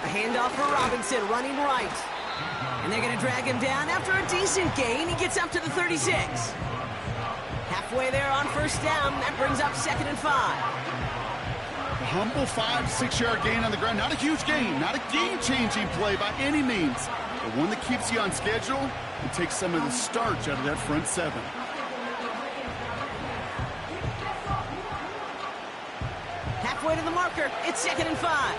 A handoff for Robinson, running right. And they're going to drag him down after a decent gain. He gets up to the 36. Halfway there on first down. That brings up 2nd and 5. A humble 5-6 yard gain on the ground. Not a huge gain, not a game-changing play by any means, but one that keeps you on schedule and takes some of the starch out of that front seven. Halfway to the marker. It's 2nd and 5.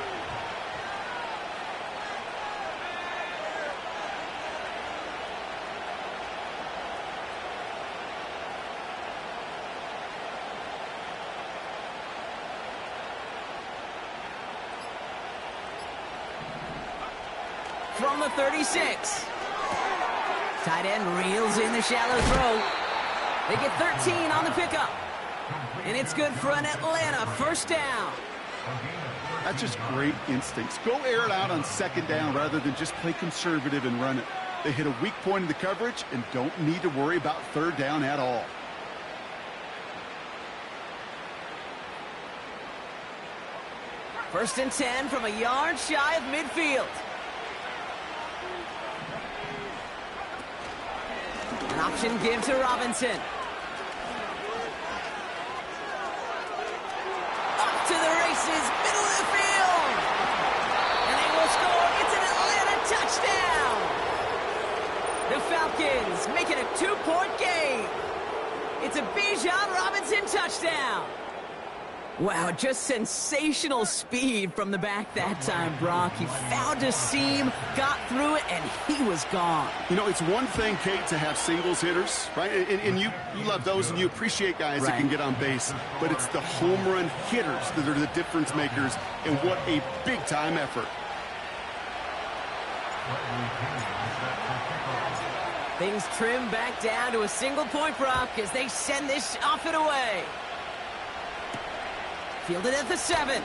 From the 36. Tight end reels in the shallow throw. They get 13 on the pickup. And it's good for an Atlanta first down. That's just great instincts. Go air it out on 2nd down rather than just play conservative and run it. They hit a weak point in the coverage and don't need to worry about 3rd down at all. First and 10 from a yard shy of midfield. An option give to Robinson. Up to the races, middle of the field. And they will score. It's an Atlanta touchdown. The Falcons make it a 2-point game. It's a Bijan Robinson touchdown. Wow, just sensational speed from the back that time, Brock. He found a seam, got through it, and he was gone. You know, it's one thing, Kate, to have singles hitters, right? And you love those, and you appreciate guys that can get on base. But it's the home run hitters that are the difference makers, and what a big-time effort. Things trim back down to a single point, Brock, as they send this off and away. Fielded at the 7.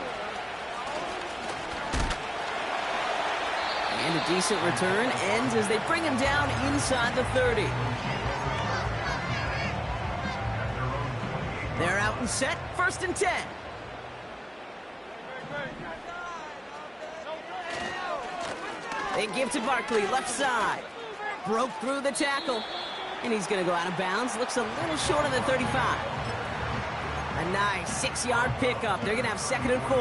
And a decent return ends as they bring him down inside the 30. They're out and set, 1st and 10. They give to Barkley, left side. Broke through the tackle. And he's going to go out of bounds. Looks a little short of the 35. A nice 6-yard pickup. They're going to have 2nd and 4.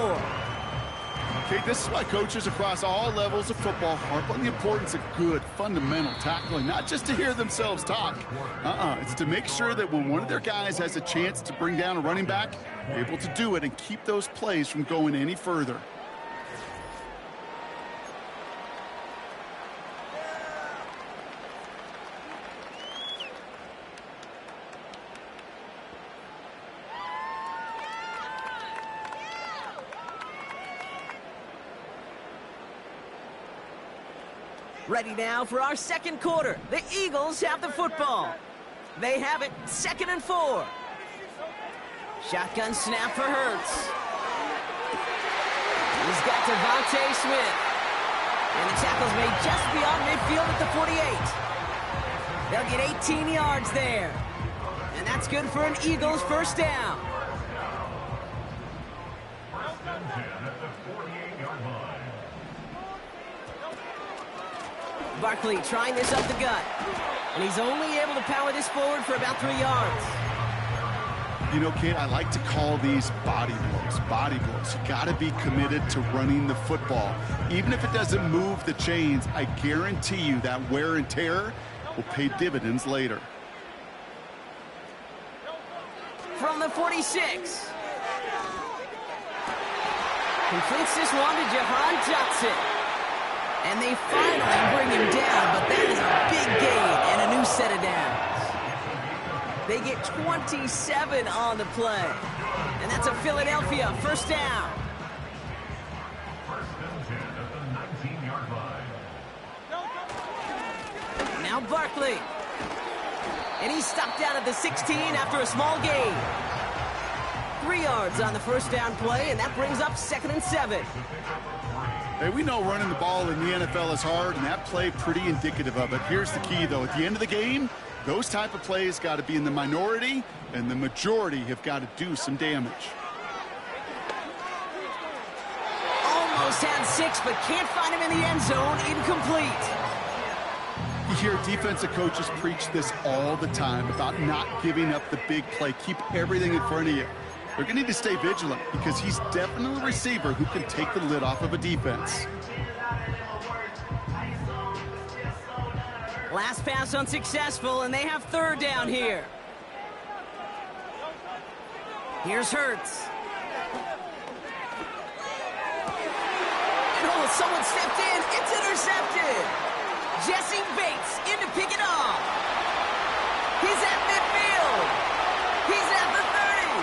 Okay, this is why coaches across all levels of football harp on the importance of good, fundamental tackling, not just to hear themselves talk. It's to make sure that when one of their guys has a chance to bring down a running back, they're able to do it and keep those plays from going any further. Ready now for our 2nd quarter. The Eagles have the football. They have it, 2nd and 4. Shotgun snap for Hurts. He's got Devontae Smith. And the tackle's made just beyond midfield at the 48. They'll get 18 yards there. And that's good for an Eagles first down. Barkley trying this up the gut. And he's only able to power this forward for about 3 yards. You know, Kate, I like to call these body blows. Body blows. You got to be committed to running the football. Even if it doesn't move the chains, I guarantee you that wear and tear will pay dividends later. From the 46. Completes this one to Jahan Johnson. And they finally bring him down, but that is a big gain and a new set of downs. They get 27 on the play. And that's a Philadelphia first down. Now Barkley. And he's stopped down at the 16 after a small gain. 3 yards on the first down play, and that brings up 2nd and 7. Hey, we know running the ball in the NFL is hard, and that play pretty indicative of it. Here's the key, though. At the end of the game, those type of plays got to be in the minority, and the majority have got to do some damage. Almost Just had 6, but can't find him in the end zone. Incomplete. You hear defensive coaches preach this all the time about not giving up the big play. Keep everything in front of you. They're going to need to stay vigilant because he's definitely a receiver who can take the lid off of a defense. Last pass unsuccessful, and they have 3rd down here. Here's Hurts. And oh, someone stepped in. It's intercepted. Jesse Bates in to pick it off. He's at midfield. He's at the 30.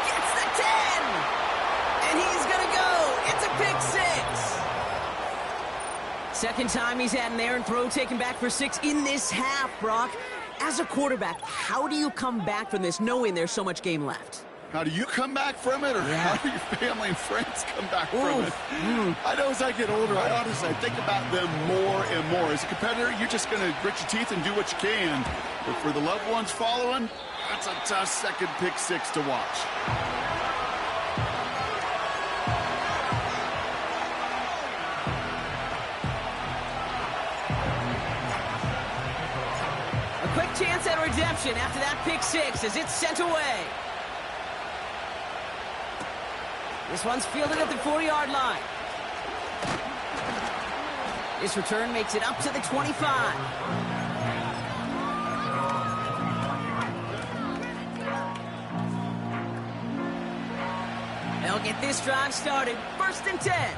Gets the 10. And he's going to go. It's a pick 6. Second time he's had an errant throw taken back for 6 in this half, Brock. As a quarterback, how do you come back from this knowing there's so much game left? How do you come back from it, or how do your family and friends come back from it? I know as I get older, I honestly think about them more and more. As a competitor, you're just going to grit your teeth and do what you can. But for the loved ones following, that's a tough second pick 6 to watch. A quick chance at redemption after that pick 6 as it's sent away. This one's fielded at the 40-yard line. This return makes it up to the 25. They'll get this drive started. 1st and 10.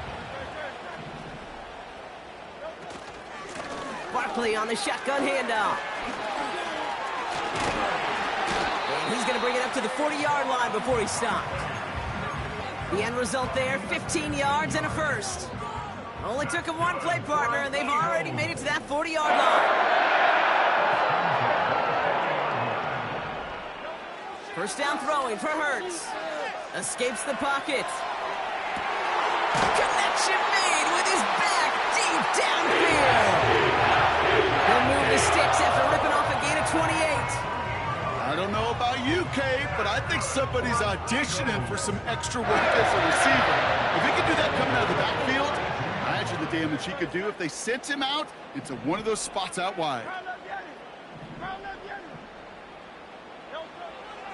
Barkley on the shotgun handoff. And he's going to bring it up to the 40-yard line before he's stopped. The end result there, 15 yards and a 1st. Only took him one play partner, and they've already made it to that 40-yard line. 1st down throwing for Hurts. Escapes the pocket. Connection made with his back deep downfield. He'll move the sticks after ripping off a gain of 28. I don't know about you, Kate, but I think somebody's auditioning for some extra work as a receiver. If he could do that coming out of the backfield, imagine the damage he could do if they sent him out into one of those spots out wide.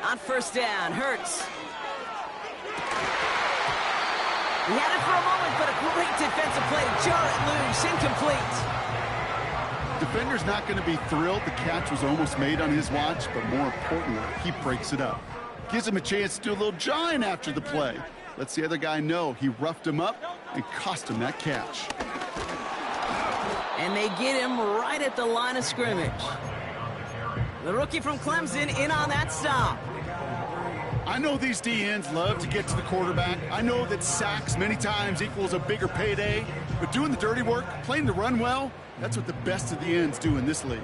On 1st down, Hurts. He had it for a moment, but a great defensive play to jar it loose. Incomplete. Defender's not going to be thrilled the catch was almost made on his watch, but more importantly, he breaks it up. Gives him a chance to do a little jawing after the play. Lets the other guy know he roughed him up and cost him that catch. And they get him right at the line of scrimmage. The rookie from Clemson in on that stop. I know these DNs love to get to the quarterback. I know that sacks many times equals a bigger payday, but doing the dirty work, playing the run well, that's what the best of the ends do in this league.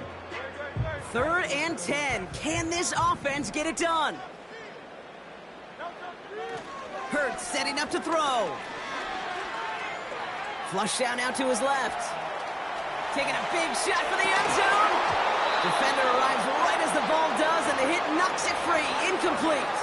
3rd and 10. Can this offense get it done? Hurts setting up to throw. Flush down out to his left. Taking a big shot for the end zone. Defender arrives right as the ball does, and the hit knocks it free. Incomplete.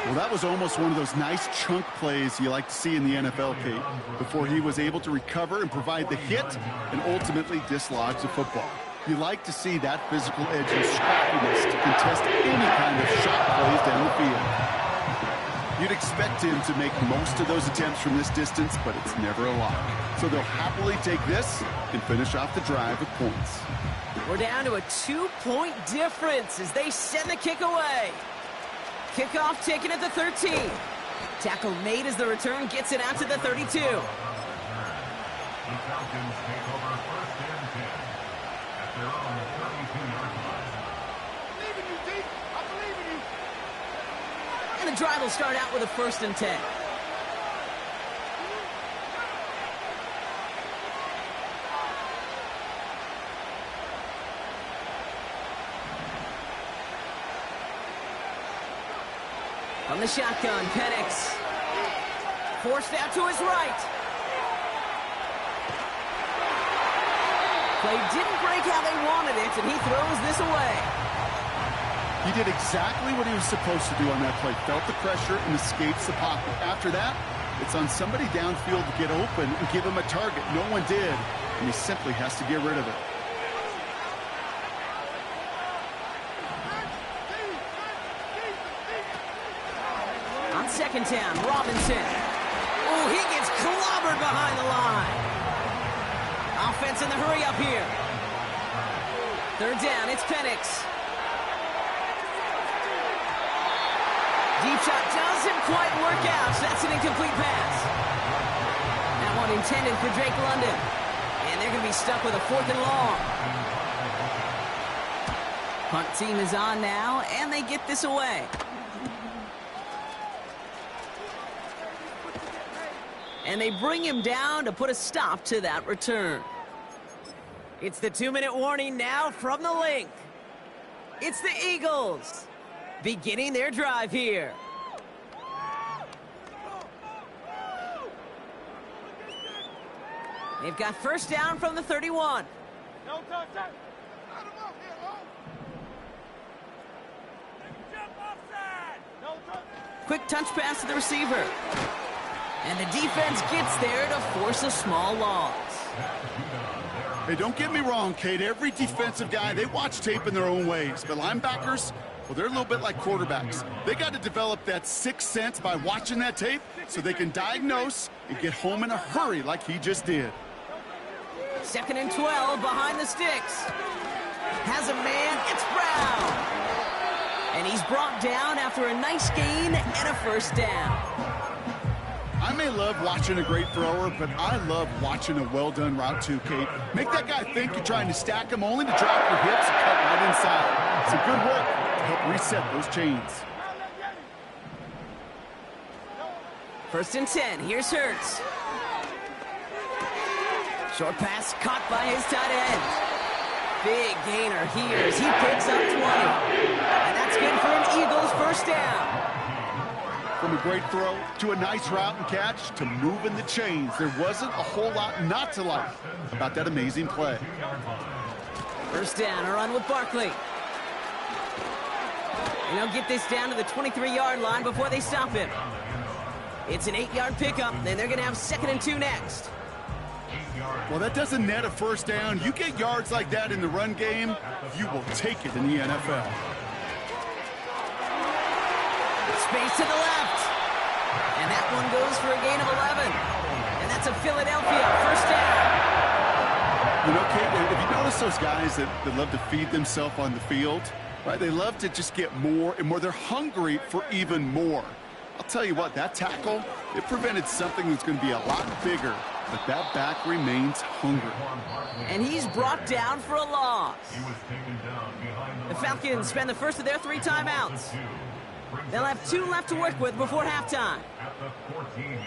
Well, that was almost one of those nice chunk plays you like to see in the NFL, Kate, before he was able to recover and provide the hit and ultimately dislodge the football. You like to see that physical edge and scrappiness to contest any kind of shot plays down the field. You'd expect him to make most of those attempts from this distance, but it's never a lock. So they'll happily take this and finish off the drive with points. We're down to a 2-point difference as they send the kick away. Kickoff taken at the 13. Tackle made as the return gets it out to the 32. And the drive will start out with a 1st and 10. From the shotgun, Penix. Forced out to his right. Play didn't break how they wanted it, and he throws this away. He did exactly what he was supposed to do on that play. Felt the pressure and escapes the pocket. After that, It's on somebody downfield to get open and give him a target. No one did, and he simply has to get rid of it. On second down, Robinson. Oh, he gets clobbered behind the line. Offense in the hurry up here. Third down, it's Penix. Deep shot doesn't quite work out, so that's an incomplete pass. That one intended for Drake London. And they're going to be stuck with a 4th and long. Punt team is on now, and they get this away. And they bring him down to put a stop to that return. It's the 2-minute warning now from the link. It's the Eagles beginning their drive here. They've got first down from the 31. Quick touch pass to the receiver. And the defense gets there to force a small loss. Hey, don't get me wrong, Kate. Every defensive guy, they watch tape in their own ways. But linebackers, well, they're a little bit like quarterbacks. They got to develop that sixth sense by watching that tape so they can diagnose and get home in a hurry like he just did. 2nd and 12 behind the sticks. Has a man, it's Brown. And he's brought down after a nice gain and a first down. I may love watching a great thrower, but I love watching a well-done route too, Kate. Make that guy think you're trying to stack him only to drop your hips and cut right inside. It's a good work to help reset those chains. 1st and 10, here's Hurts. Short pass caught by his tight end. Big gainer here as he picks up 20. And that's good for an Eagles first down. From a great throw to a nice route and catch to moving the chains, there wasn't a whole lot not to like about that amazing play. First down, a run with Barkley. And he'll get this down to the 23-yard line before they stop him. It's an 8-yard pickup, and they're going to have 2nd and 2 next. Well, that doesn't net a first down. You get yards like that in the run game, you will take it in the NFL. Space to the left. And that one goes for a gain of 11. And that's a Philadelphia first down. You know, Kate, if you notice those guys that love to feed themselves on the field, right? They love to just get more and more. They're hungry for even more. I'll tell you what, that tackle, it prevented something that's going to be a lot bigger. But that back remains hungry. And he's brought down for a loss. The Falcons spend the first of their 3 timeouts. They'll have 2 left to work with before halftime.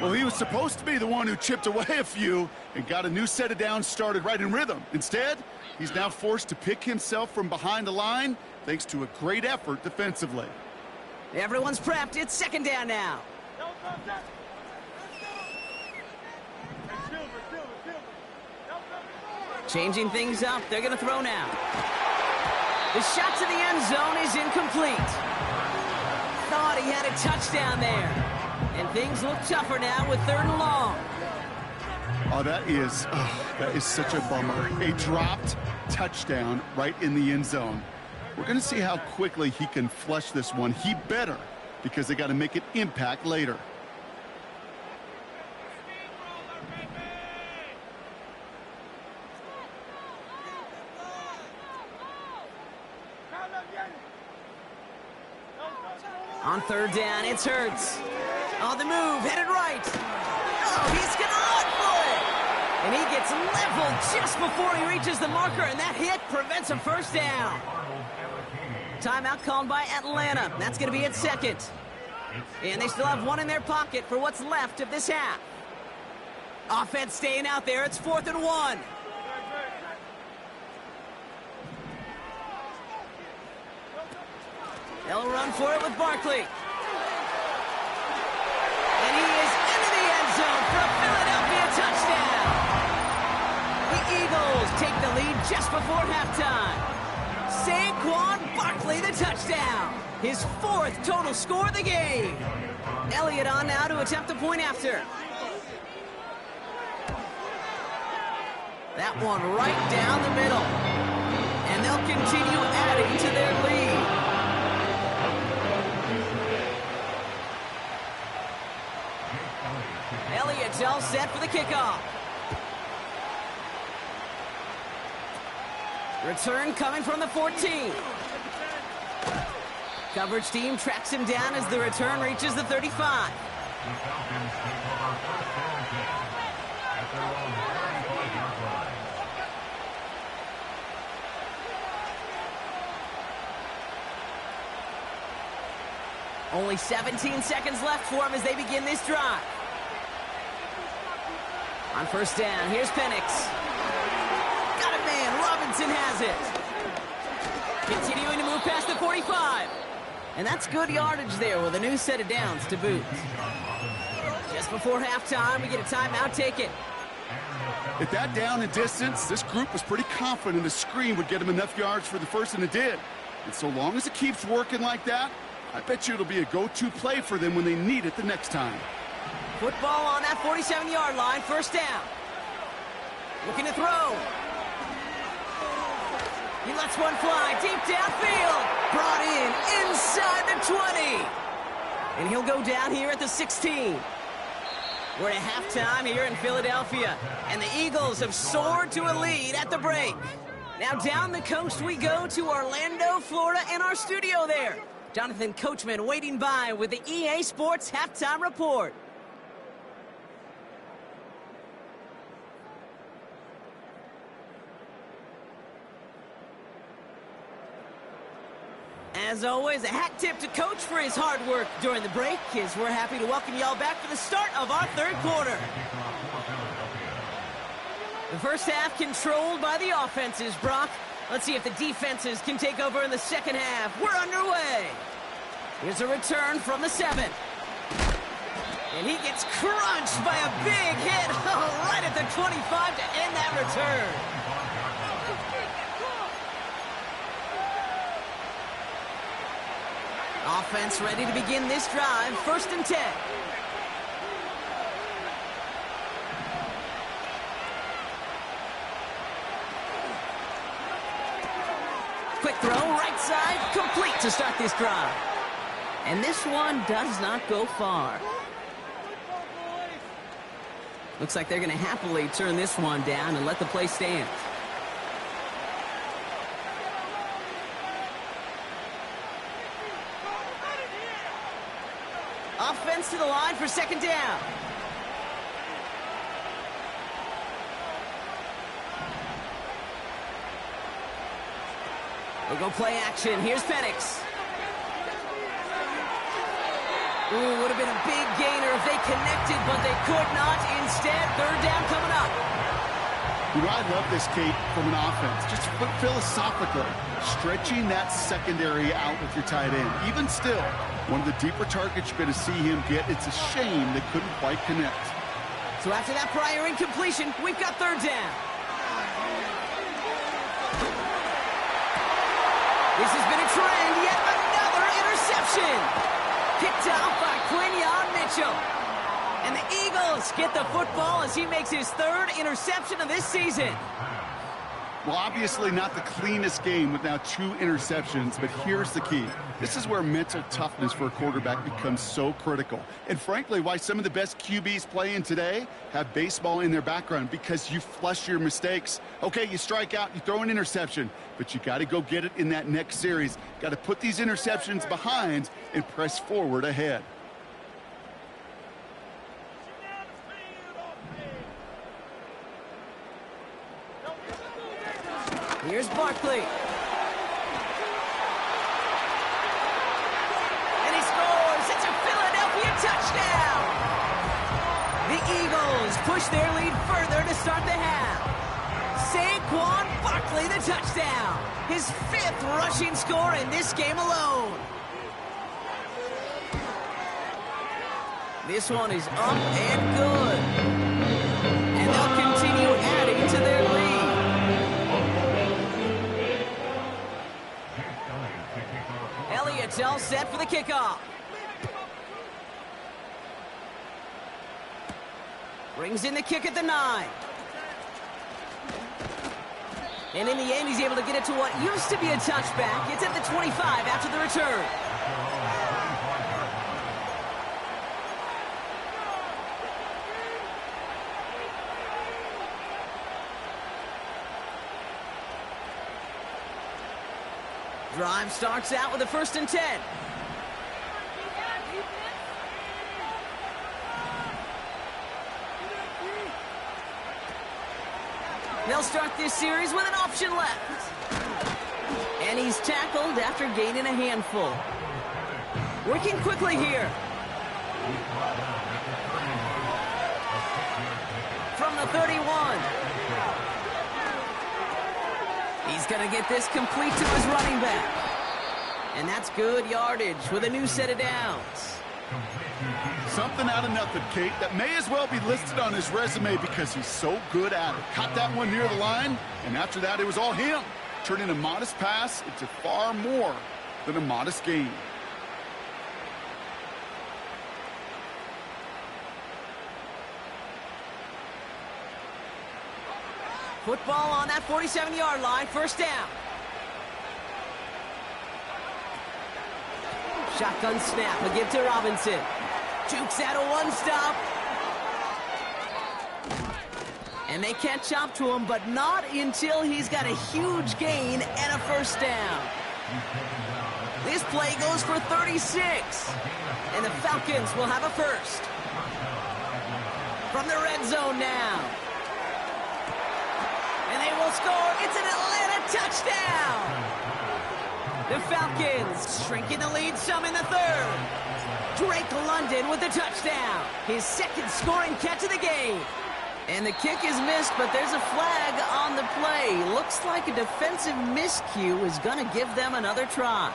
Well, he was supposed to be the one who chipped away a few and got a new set of downs started right in rhythm. Instead, he's now forced to pick himself from behind the line thanks to a great effort defensively. Everyone's prepped. It's 2nd down now. Changing things up. They're going to throw now. The shot to the end zone is incomplete. Thought he had a touchdown there. And things look tougher now with 3rd and long. Oh, that is such a bummer. A dropped touchdown right in the end zone. We're going to see how quickly he can flush this one. He better, because they got to make an impact later. On 3rd down, it's Hurts. On the move, headed right. Oh, he's going to run for it. And he gets leveled just before he reaches the marker, and that hit prevents a first down. Timeout called by Atlanta. That's going to be at 2nd. And they still have 1 in their pocket for what's left of this half. Offense staying out there. It's 4th and 1. They'll run for it with Barkley. And he is into the end zone for a Philadelphia touchdown. The Eagles take the lead just before halftime. Saquon Barkley, the touchdown. His 4th total score of the game. Elliott on now to attempt the point after. That one right down the middle. And they'll continue adding to their lead. Elliott's all set for the kickoff. Return coming from the 14. Coverage team tracks him down as the return reaches the 35. Only 17 seconds left for him as they begin this drive. On first down, here's Penix. Got it, man. Robinson has it. Continuing to move past the 45. And that's good yardage there with a new set of downs to boot. Just before halftime, we get a timeout taken. At that down and distance, this group was pretty confident a screen would get them enough yards for the first, and it did. And so long as it keeps working like that, I bet you it'll be a go-to play for them when they need it the next time. Football on that 47-yard line, first down. Looking to throw. He lets one fly deep downfield. Brought in inside the 20. And he'll go down here at the 16. We're at halftime here in Philadelphia. And the Eagles have soared to a lead at the break. Now down the coast we go to Orlando, Florida, and our studio there. Jonathan Coachman waiting by with the EA Sports Halftime Report. As always, a hat tip to Coach for his hard work during the break, as we're happy to welcome y'all back for the start of our third quarter. The first half controlled by the offenses, Brock. Let's see if the defenses can take over in the second half. We're underway. Here's a return from the 7. And he gets crunched by a big hit right at the 25 to end that return. Offense ready to begin this drive. First and 10. Quick throw, right side, complete to start this drive. And this one does not go far. Looks like they're going to happily turn this one down and let the play stand. Offense to the line for second down. We'll go play action. Here's Penix. Ooh, would have been a big gainer if they connected, but they could not. Instead, third down coming up. You know, I love this, Kate, from an offense. Just philosophically, stretching that secondary out with your tight end. Even still, one of the deeper targets you're going to see him get. It's a shame they couldn't quite connect. So after that prior incompletion, we've got third down. This has been a trend, yet another interception. Picked off by Quinyon Mitchell. And the Eagles get the football as he makes his third interception of this season. Well, obviously not the cleanest game with now 2 interceptions, but here's the key. This is where mental toughness for a quarterback becomes so critical. And frankly, why some of the best QBs playing today have baseball in their background, because you flush your mistakes. Okay, you strike out, you throw an interception, but you got to go get it in that next series. Got to put these interceptions behind and press forward ahead. Here's Barkley. And he scores. It's a Philadelphia touchdown. The Eagles push their lead further to start the half. Saquon Barkley, the touchdown. His 5th rushing score in this game alone. This one is up and good. And they'll continue adding to their lead. Elliott's all set for the kickoff. Brings in the kick at the 9. And in the end, he's able to get it to what used to be a touchback. It's at the 25 after the return. Drive starts out with a 1st and 10. They'll start this series with an option left. And he's tackled after gaining a handful. Working quickly here. From the 31. He's going to get this complete to his running back. And that's good yardage with a new set of downs. Something out of nothing, Kate, that may as well be listed on his resume because he's so good at it. Caught that one near the line, and after that, it was all him. Turning a modest pass into far more than a modest gain. Football on that 47-yard line, 1st down. Shotgun snap, a give to Robinson. Jukes out a one-stop. And they catch up to him, but not until he's got a huge gain and a 1st down. This play goes for 36. And the Falcons will have a 1st. From the red zone now. And they will score. It's an Atlanta touchdown. The Falcons shrinking the lead some in the 3rd. Drake London with the touchdown. His 2nd scoring catch of the game. And the kick is missed, but there's a flag on the play. Looks like a defensive miscue is going to give them another try.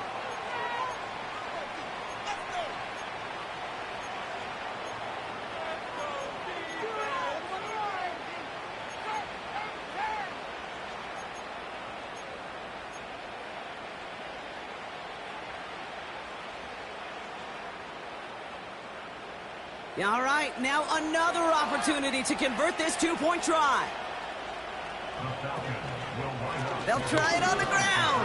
All right, now another opportunity to convert this 2-point try. They'll try it on the ground.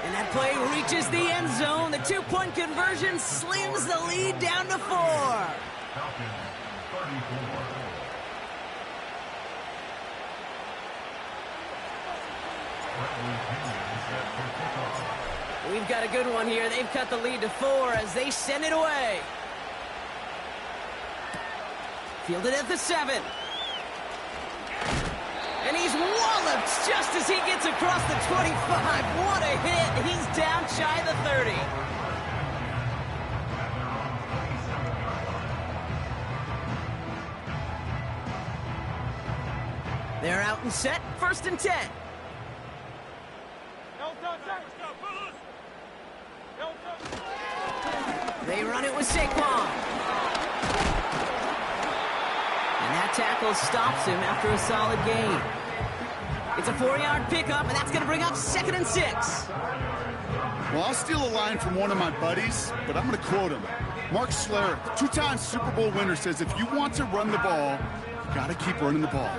And that play reaches the end zone. The 2-point conversion slims the lead down to 4. We've got a good one here. They've cut the lead to 4 as they send it away. Fielded at the 7. And he's walloped just as he gets across the 25. What a hit. He's down shy of the 30. They're out and set. 1st and 10. They run it with Saquon. And that tackle stops him after a solid gain. It's a 4-yard pickup, and that's going to bring up 2nd and 6. Well, I'll steal a line from one of my buddies, but I'm going to quote him. Mark Schlereth, 2-time Super Bowl winner, says if you want to run the ball, you got to keep running the ball.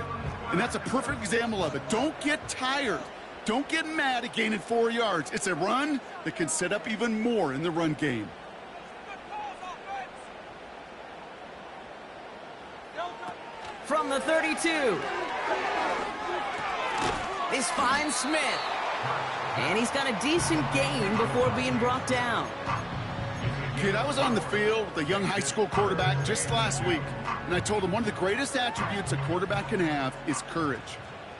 And that's a perfect example of it. Don't get tired. Don't get mad at gaining 4 yards. It's a run that can set up even more in the run game. From the 32. This finds Smith. And he's got a decent gain before being brought down. Kid, I was on the field with a young high school quarterback just last week, and I told him one of the greatest attributes a quarterback can have is courage.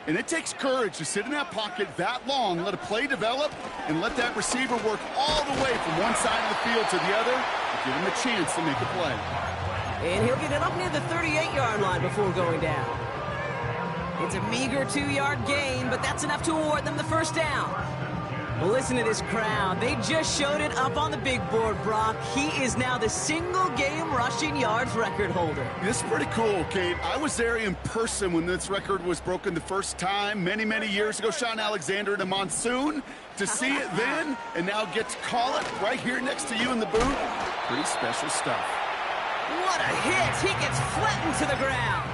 And it takes courage to sit in that pocket that long, let a play develop, and let that receiver work all the way from one side of the field to the other to give him a chance to make a play. And he'll get it up near the 38-yard line before going down. It's a meager 2-yard gain, but that's enough to award them the 1st down. Well, listen to this crowd. They just showed it up on the big board, Brock. He is now the single-game rushing yards record holder. This is pretty cool, Kate. I was there in person when this record was broken the first time many, many years ago. Sean Alexander in a monsoon. To see it then and now get to call it right here next to you in the booth, pretty special stuff. What a hit! He gets flattened to the ground.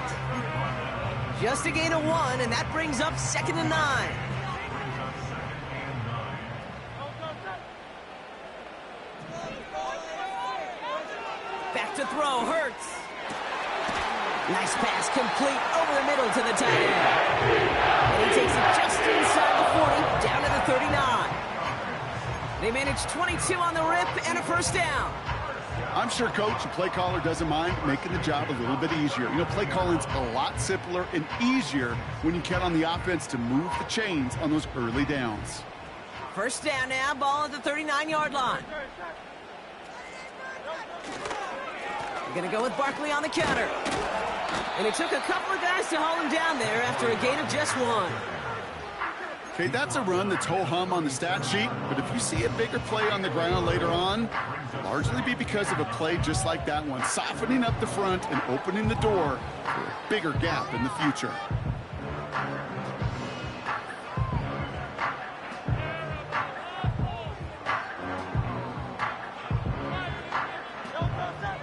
Just a gain of 1, and that brings up 2nd and 9. to throw. Hurts. Nice pass complete over the middle to the tight end. And he takes it just inside the 40, down to the 39. They manage 22 on the rip and a first down. I'm sure coach and play caller doesn't mind making the job a little bit easier. You know, play calling's a lot simpler and easier when you count on the offense to move the chains on those early downs. First down now, ball at the 39-yard line. They're going to go with Barkley on the counter. And it took a couple of guys to haul him down there after a gain of just one. Okay, that's a run that's ho-hum on the stat sheet, but if you see a bigger play on the ground later on, largely be because of a play just like that one, softening up the front and opening the door for a bigger gap in the future.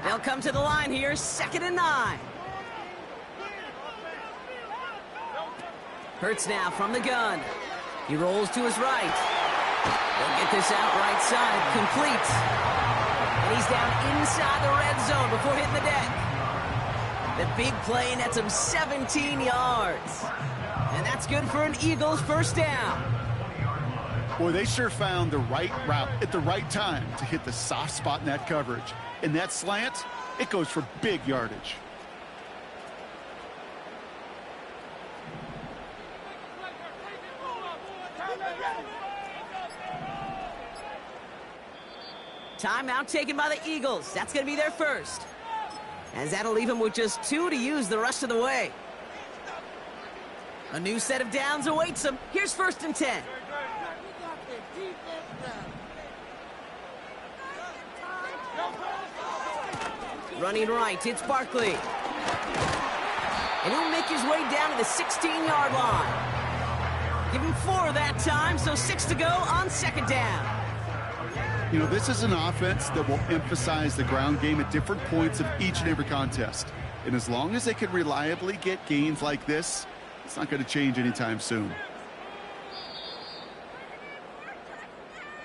They'll come to the line here, 2nd and 9. Hurts now from the gun. He rolls to his right. They'll get this out right side, complete. And he's down inside the red zone before hitting the deck. The big play nets him 17 yards. And that's good for an Eagles first down. Boy, they sure found the right route at the right time to hit the soft spot in that coverage. And that slant, it goes for big yardage. Timeout taken by the Eagles. That's going to be their first. As that'll leave them with just 2 to use the rest of the way. A new set of downs awaits them. Here's 1st and 10. Running right, it's Barkley. And he'll make his way down to the 16-yard line. Give him 4 that time, so 6 to go on 2nd down. You know, this is an offense that will emphasize the ground game at different points of each and every contest. And as long as they can reliably get gains like this, it's not going to change anytime soon.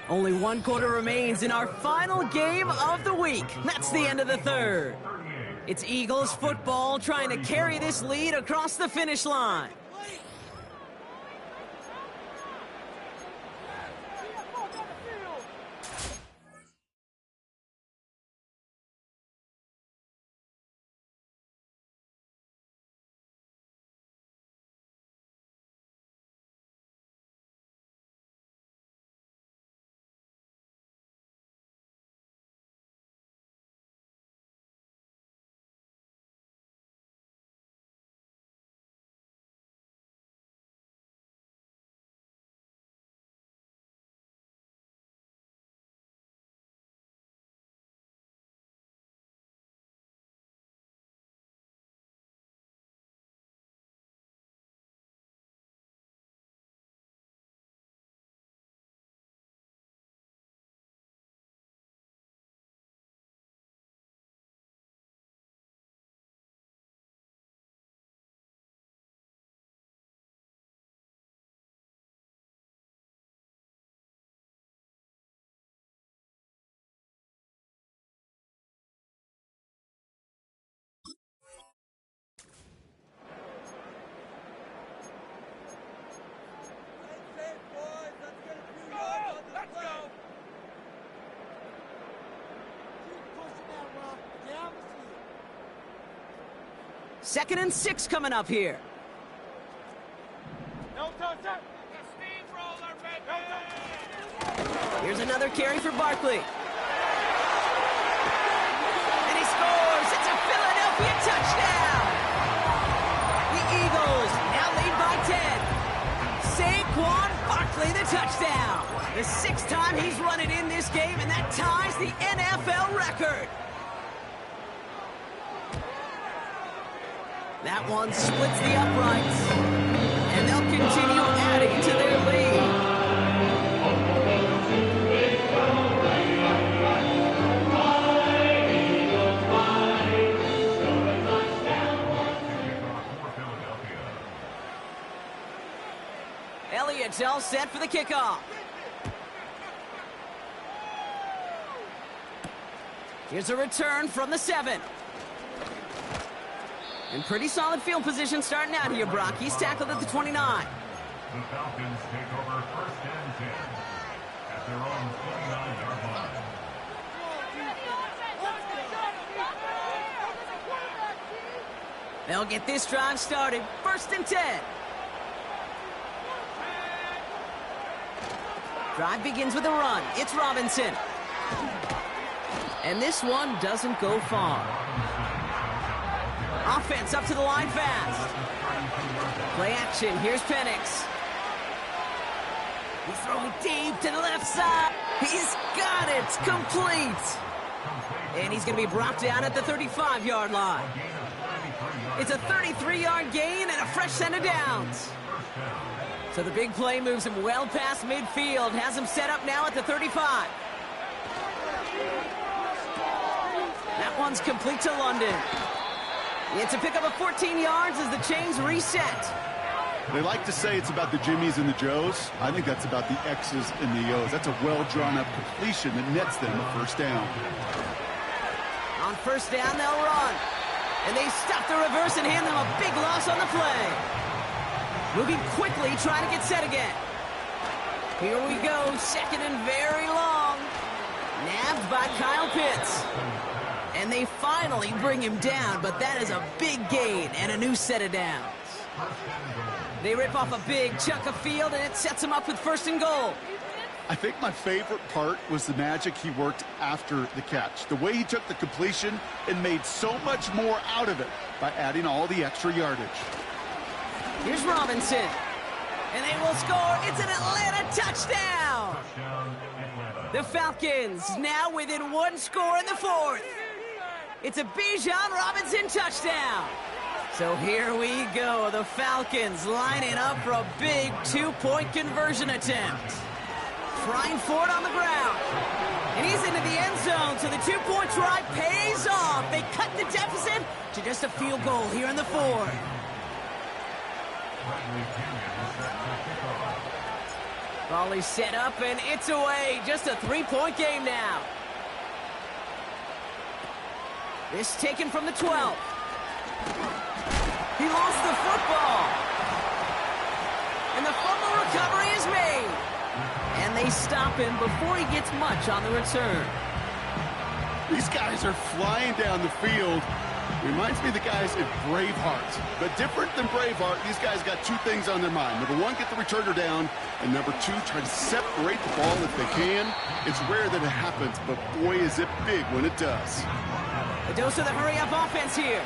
Only 1 quarter remains in our final game of the week. That's the end of the 3rd. It's Eagles football trying to carry this lead across the finish line. Second and 6 coming up here. Here's another carry for Barkley. And he scores. It's a Philadelphia touchdown. The Eagles now lead by 10. Saquon Barkley, the touchdown. The 6th time he's run it in this game, and that ties the NFL record. That one splits the uprights, and they'll continue adding to their lead. Elliott's all set for the kickoff. Here's a return from the 7. In pretty solid field position starting out here, Brock. He's tackled at the 29. The Falcons take over 1st and 10 at their own 29-yard line. They'll get this drive started. 1st and 10. Drive begins with a run. It's Robinson. And this one doesn't go far. Offense up to the line fast. Play action. Here's Penix. He's throwing deep to the left side. He's got it. Complete. And he's going to be brought down at the 35-yard line. It's a 33-yard gain and a fresh set of downs. So the big play moves him well past midfield. Has him set up now at the 35. That one's complete to London. It's a pickup of 14 yards as the chains reset. They like to say it's about the Jimmies and the Joes. I think that's about the X's and the O's. That's a well-drawn-up completion that nets them a 1st down. On 1st down, they'll run. And they stop the reverse and hand them a big loss on the play. Moving quickly, trying to get set again. Here we go, 2nd and very long. Nabbed by Kyle Pitts. And they finally bring him down, but that is a big gain and a new set of downs. They rip off a big chunk of field, and it sets him up with 1st and goal. I think my favorite part was the magic he worked after the catch. The way he took the completion and made so much more out of it by adding all the extra yardage. Here's Robinson. And they will score. It's an Atlanta touchdown. The Falcons now within 1 score in the 4th. It's a Bijan Robinson touchdown. So here we go. The Falcons lining up for a big 2-point conversion attempt. Trying for it on the ground. And he's into the end zone, so the 2-point try pays off. They cut the deficit to just a field goal here in the 4th. Ball is set up, and it's away. Just a 3-point game now. This taken from the 12. He lost the football. And the fumble recovery is made. And they stop him before he gets much on the return. These guys are flying down the field. Reminds me of the guys in Braveheart. But different than Braveheart, these guys got 2 things on their mind. Number 1, get the returner down. And number 2, try to separate the ball if they can. It's rare that it happens, but boy, is it big when it does. A dose of the hurry-up offense here.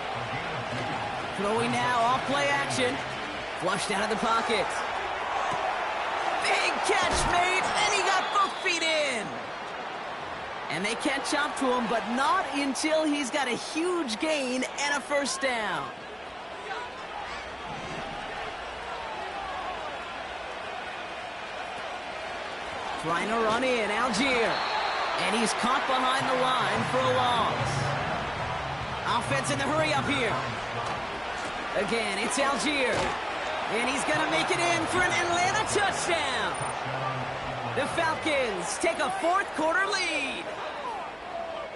Throwing now off play action. Flushed out of the pocket. Big catch made, and he got both feet in. And they catch up to him, but not until he's got a huge gain and a 1st down. Trying to run in, Algier. And he's caught behind the line for a loss. Offense in the hurry up here. Again, it's Algier. And he's going to make it in for an Atlanta touchdown. The Falcons take a 4th quarter lead.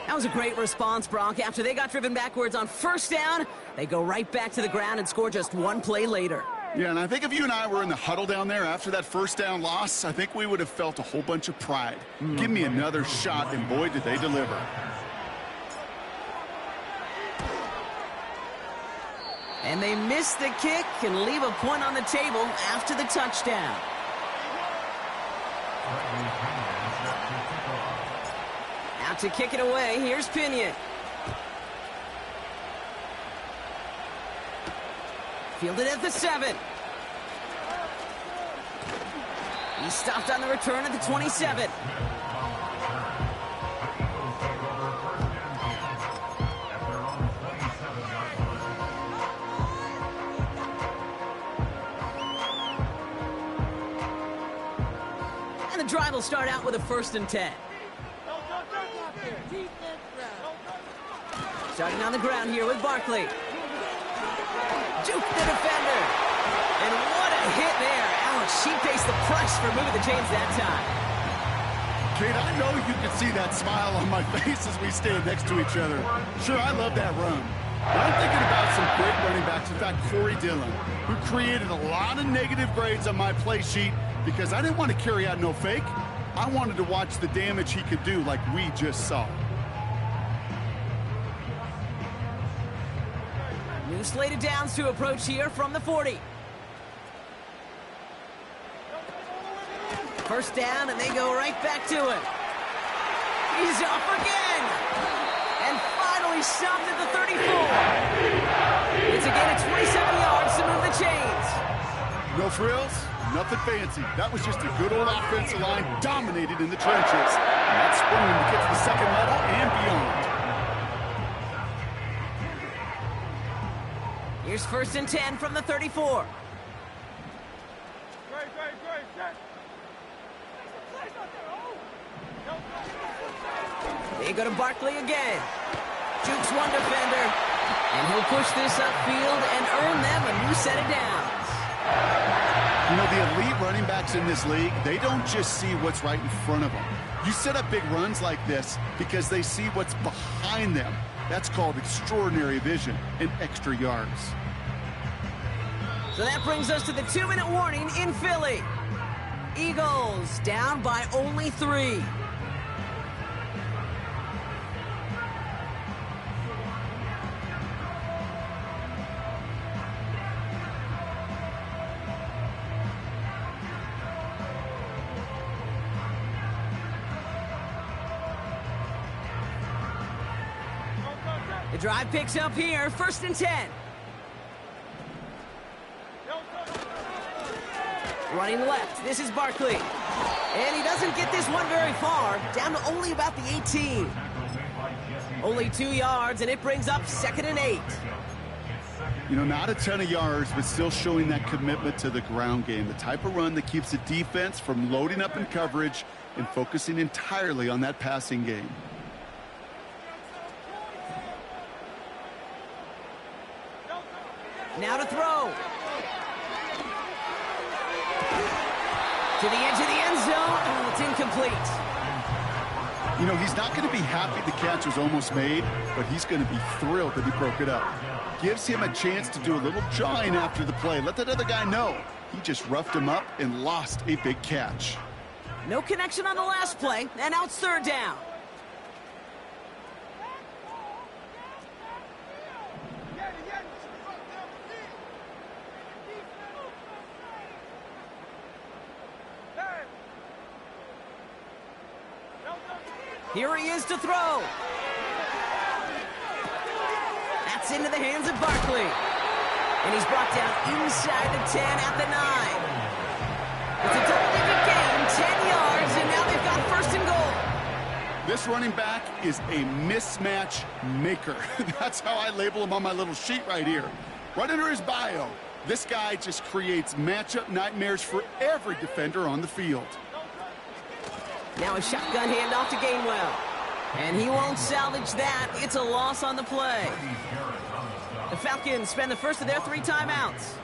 That was a great response, Brock. After they got driven backwards on 1st down, they go right back to the ground and score just 1 play later. Yeah, and I think if you and I were in the huddle down there after that 1st down loss, I think we would have felt a whole bunch of pride. Give me another shot, and boy, did they deliver. And they miss the kick and leave a point on the table after the touchdown. Out to kick it away, here's Pinion. Fielded at the 7. He stopped on the return at the 27. And the drive will start out with a 1st and 10. Starting on the ground here with Barkley. Juke the defender. And what a hit there. Ouch, she faced the price for moving the chains that time. Kate, I know you can see that smile on my face as we stand next to each other. Sure, I love that run. But I'm thinking about some great running backs. In fact, Corey Dillon, who created a lot of negative grades on my play sheet because I didn't want to carry out no fake. I wanted to watch the damage he could do like we just saw. New slated downs to approach here from the 40. First down, and they go right back to it. He's off again. And finally stopped at the 34. It's a gain of 27 yards to move the chains. No frills, nothing fancy. That was just a good old offensive line dominated in the trenches. And that's room to get to the second level and beyond. Here's 1st and 10 from the 34. They go to Barkley again. Jukes one defender. And he'll push this upfield and earn them a new set of downs. You know, the elite running backs in this league, they don't just see what's right in front of them. You set up big runs like this because they see what's behind them. That's called extraordinary vision and extra yards. So that brings us to the 2-minute warning in Philly. Eagles down by only 3. The drive picks up here, 1st and 10. Running left, this is Barkley. And he doesn't get this one very far, down to only about the 18. Only 2 yards, and it brings up 2nd and 8. You know, not a ton of yards, but still showing that commitment to the ground game. The type of run that keeps the defense from loading up in coverage and focusing entirely on that passing game. Now to throw. To the edge of the end zone. Oh, it's incomplete. You know, he's not going to be happy the catch was almost made, but he's going to be thrilled that he broke it up. Gives him a chance to do a little jawing after the play. Let that other guy know. He just roughed him up and lost a big catch. No connection on the last play, and now it's 3rd down. Here he is to throw. That's into the hands of Barkley. And he's brought down inside the 10 at the 9. It's a double-digit gain, 10 yards, and now they've got 1st and goal. This running back is a mismatch maker. That's how I label him on my little sheet right here. Right under his bio, this guy just creates matchup nightmares for every defender on the field. Now a shotgun handoff to Gainwell. And he won't salvage that. It's a loss on the play. The Falcons spend the first of their 3 timeouts.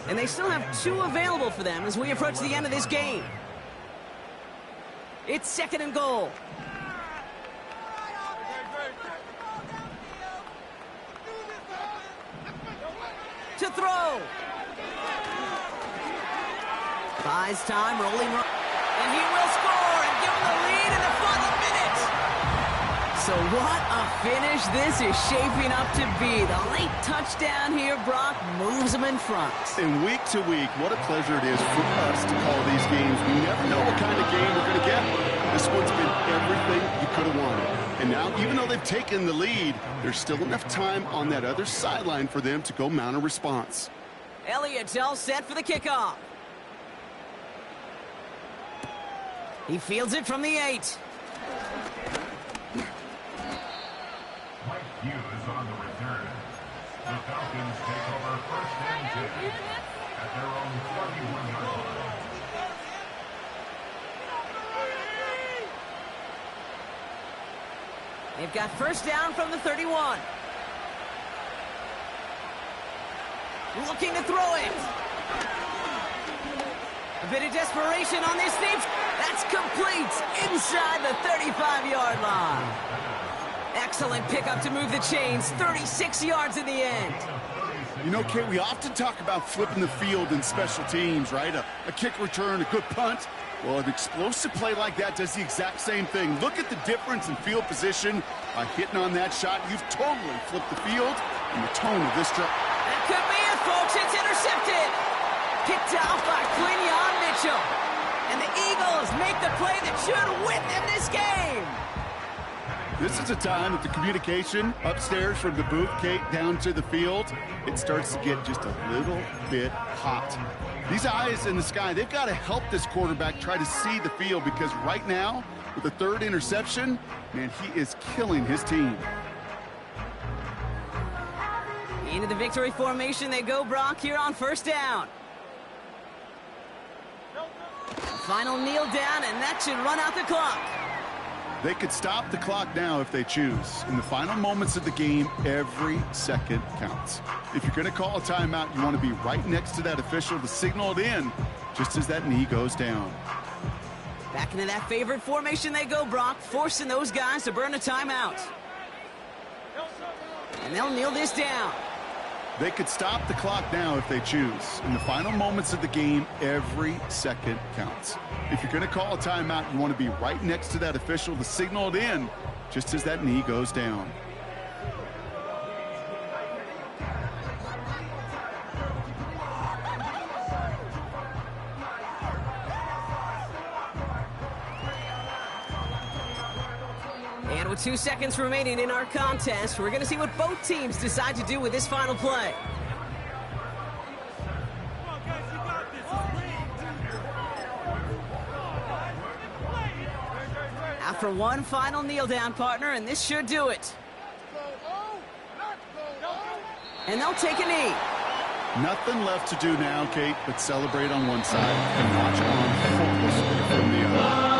And they still have 2 available for them as we approach the end of this game. It's 2nd and goal. To throw. Buys time, rolling. And he will score and give him the lead in the final minute. So what a finish this is shaping up to be. The late touchdown here, Brock, moves him in front. And week to week, what a pleasure it is for us to call these games. We never know what kind of game we're going to get. This one's been everything you could have wanted. And now, even though they've taken the lead, there's still enough time on that other sideline for them to go mount a response. Elliott's all set for the kickoff. He fields it from the 8. Mike Hughes on the return. The Falcons take over 1st and 10 at their own 41-yard line. They've got 1st down from the 31. Looking to throw it. A bit of desperation on this team. That's complete inside the 35-yard line. Excellent pickup to move the chains. 36 yards in the end. You know, Kate, we often talk about flipping the field in special teams, right? A kick return, a good punt. Well, an explosive play like that does the exact same thing. Look at the difference in field position. By hitting on that shot, you've totally flipped the field and the tone of this drive. That could be it, folks. It's intercepted. Picked off by Quinyon Mitchell. And the Eagles make the play that should win them this game. This is a time that the communication upstairs from the booth, Kate, down to the field, it starts to get just a little bit hot. These eyes in the sky, they've got to help this quarterback try to see the field, because right now, with the third interception, man, he is killing his team. Into the victory formation they go, Brock, here on first down. Final kneel down, and that should run out the clock. They could stop the clock now if they choose. In the final moments of the game, every second counts. If you're going to call a timeout, you want to be right next to that official to signal it in just as that knee goes down. Back into that favorite formation they go, Brock, forcing those guys to burn a timeout. And they'll kneel this down. They could stop the clock now if they choose. In the final moments of the game, every second counts. If you're going to call a timeout, you want to be right next to that official to signal it in just as that knee goes down. And with 2 seconds remaining in our contest, we're going to see what both teams decide to do with this final play. After one final kneel down, partner, and this should do it. And they'll take a knee. Nothing left to do now, Kate, but celebrate on one side and watch on hopelessly from the other.